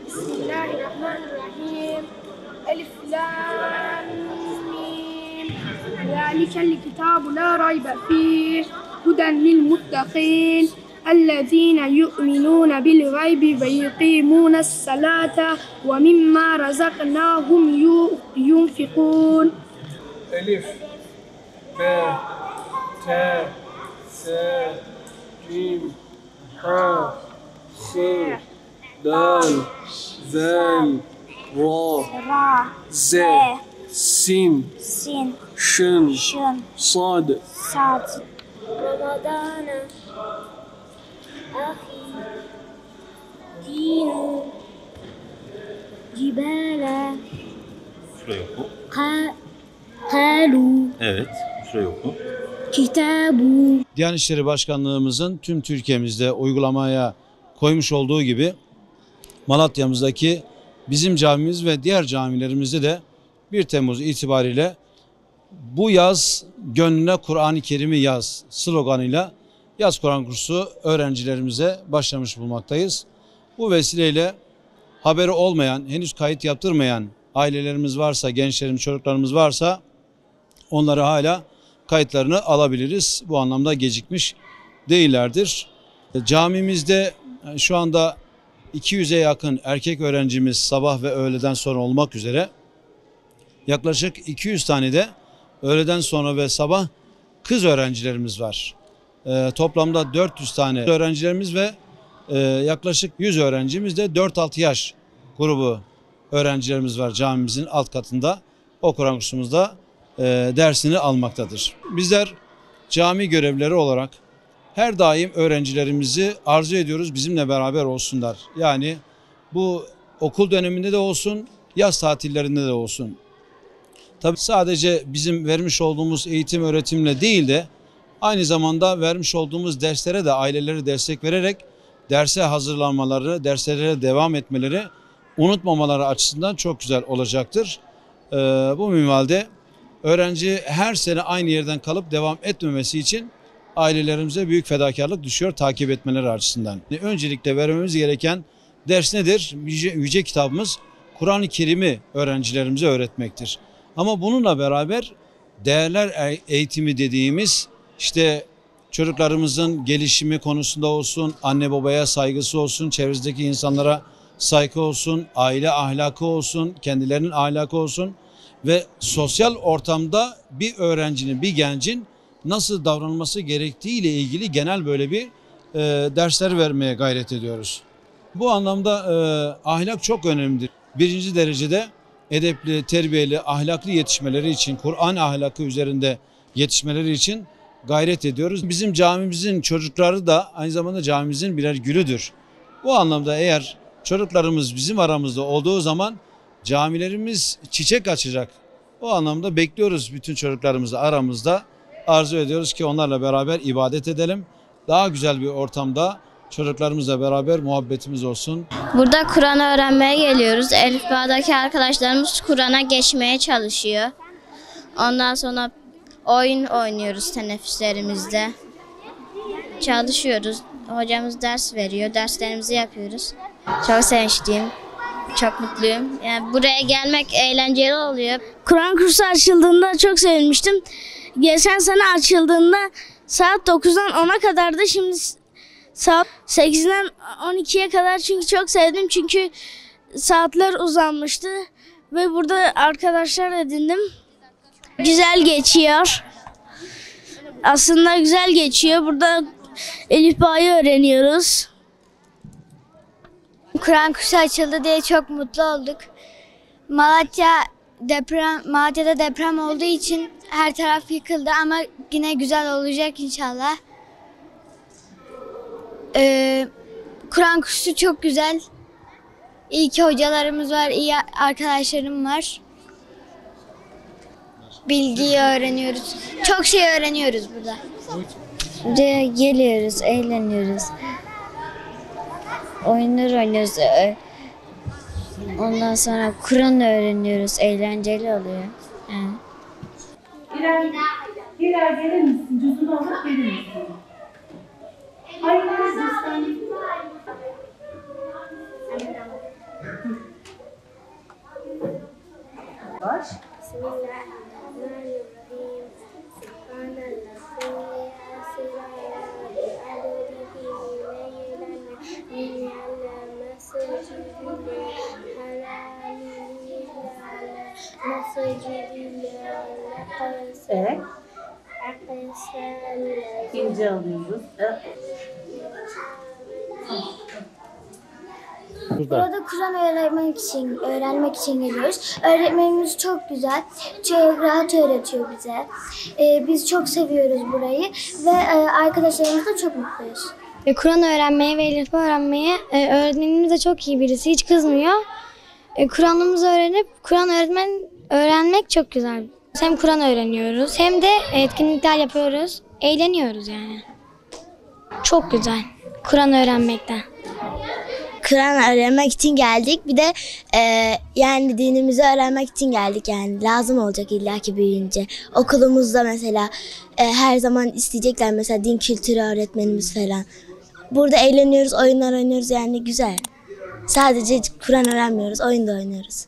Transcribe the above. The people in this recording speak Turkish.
Bismillahirrahmanirrahim. Elif lam mim. Zalikel kitabu la raybe fih. Huden lil muttaqin. Ellezine yu'minune bil gaybi ve yuqimune s-salate ve mimma razaknahum yunfikun. Elif, B, T, S, Cim, Ha, Sin, Dal, Zel, Ra, Z, Sin, Şın, Sad. Ramadana ahi dinu cibala Şuraya oku. kalu Evet. Şuraya oku. kitabu. Diyanet İşleri Başkanlığımızın tüm Türkiye'mizde uygulamaya koymuş olduğu gibi Malatya'mızdaki bizim camimiz ve diğer camilerimizde de 1 Temmuz itibariyle bu yaz gönlüne Kur'an-ı Kerim'i yaz sloganıyla yaz Kur'an kursu öğrencilerimize başlamış bulmaktayız. Bu vesileyle haberi olmayan, henüz kayıt yaptırmayan ailelerimiz varsa, gençlerimiz, çocuklarımız varsa onları hala kayıtlarını alabiliriz. Bu anlamda gecikmiş değillerdir. Camimizde şu anda 200'e yakın erkek öğrencimiz sabah ve öğleden sonra olmak üzere yaklaşık 200 tane de öğleden sonra ve sabah kız öğrencilerimiz var. Toplamda 400 tane öğrencilerimiz ve yaklaşık 100 öğrencimiz de 4-6 yaş grubu öğrencilerimiz var camimizin alt katında. O Kur'an kursumuzda dersini almaktadır. Bizler cami görevlileri olarak her daim öğrencilerimizi arzu ediyoruz bizimle beraber olsunlar. Yani bu okul döneminde de olsun, yaz tatillerinde de olsun. Tabii sadece bizim vermiş olduğumuz eğitim öğretimle değil de aynı zamanda vermiş olduğumuz derslere de aileleri destek vererek derse hazırlanmaları, derslere devam etmeleri, unutmamaları açısından çok güzel olacaktır. Bu minvalde öğrenci her sene aynı yerden kalıp devam etmemesi için ailelerimize büyük fedakarlık düşüyor takip etmeleri açısından. Öncelikle vermemiz gereken ders nedir? Yüce kitabımız Kur'an-ı Kerim'i öğrencilerimize öğretmektir. Ama bununla beraber değerler eğitimi dediğimiz işte çocuklarımızın gelişimi konusunda olsun, anne babaya saygısı olsun, çevresindeki insanlara saygı olsun, aile ahlakı olsun, kendilerinin ahlakı olsun ve sosyal ortamda bir öğrencinin, bir gencin nasıl davranılması gerektiği ile ilgili genel böyle bir dersler vermeye gayret ediyoruz. Bu anlamda ahlak çok önemlidir. Birinci derecede edepli, terbiyeli, ahlaklı yetişmeleri için, Kur'an ahlakı üzerinde yetişmeleri için gayret ediyoruz. Bizim camimizin çocukları da aynı zamanda camimizin birer gülüdür. Bu anlamda eğer çocuklarımız bizim aramızda olduğu zaman camilerimiz çiçek açacak. O anlamda bekliyoruz bütün çocuklarımızı aramızda. Arzu ediyoruz ki onlarla beraber ibadet edelim. Daha güzel bir ortamda çocuklarımızla beraber muhabbetimiz olsun. Burada Kur'an öğrenmeye geliyoruz. Elifba'daki arkadaşlarımız Kur'an'a geçmeye çalışıyor. Ondan sonra oyun oynuyoruz teneffüslerimizde. Çalışıyoruz. Hocamız ders veriyor. Derslerimizi yapıyoruz. Çok sevinçliyim. Çok mutluyum. Yani buraya gelmek eğlenceli oluyor. Kur'an kursu açıldığında çok sevinmiştim. Geçen sene açıldığında saat 9'dan 10'a kadardı. Şimdi saat 8'den 12'ye kadar çünkü çok sevdim. Çünkü saatler uzanmıştı ve burada arkadaşlar edindim. Güzel geçiyor. Aslında güzel geçiyor. Burada Elifba'yı öğreniyoruz. Kur'an kursu açıldı diye çok mutlu olduk. Malatya'da deprem olduğu için her taraf yıkıldı ama yine güzel olacak inşallah. Kur'an kursu çok güzel. İyi ki hocalarımız var, iyi arkadaşlarım var. Bilgiyi öğreniyoruz. Çok şey öğreniyoruz burada. Buraya geliyoruz, eğleniyoruz. Oyunlar oynuyoruz. Ondan sonra Kur'an öğreniyoruz. Eğlenceli oluyor. Yani. Birer gelir misin? Cüzdanı alıp gelir misin? Hayır. Evet. İkinci alıyoruz. Burada Kur'an öğrenmek için geliyoruz. Öğretmenimiz çok güzel, çok rahat öğretiyor bize. Biz çok seviyoruz burayı ve arkadaşlarımız da çok mutluyuz. Kur'an öğrenmeye ve elif öğrenmeye öğretmenimiz de çok iyi birisi, hiç kızmıyor. Kur'an'ımızı öğrenip öğrenmek çok güzel. Hem Kur'an öğreniyoruz hem de etkinlikler yapıyoruz, eğleniyoruz yani. Çok güzel Kur'an öğrenmekten. Kur'an öğrenmek için geldik. Bir de yani dinimizi öğrenmek için geldik yani. Lazım olacak illaki büyüyünce. Okulumuzda mesela her zaman isteyecekler mesela din kültürü öğretmenimiz falan. Burada eğleniyoruz, oyunlar oynuyoruz yani güzel. Sadece Kur'an öğrenmiyoruz, oyun da oynuyoruz.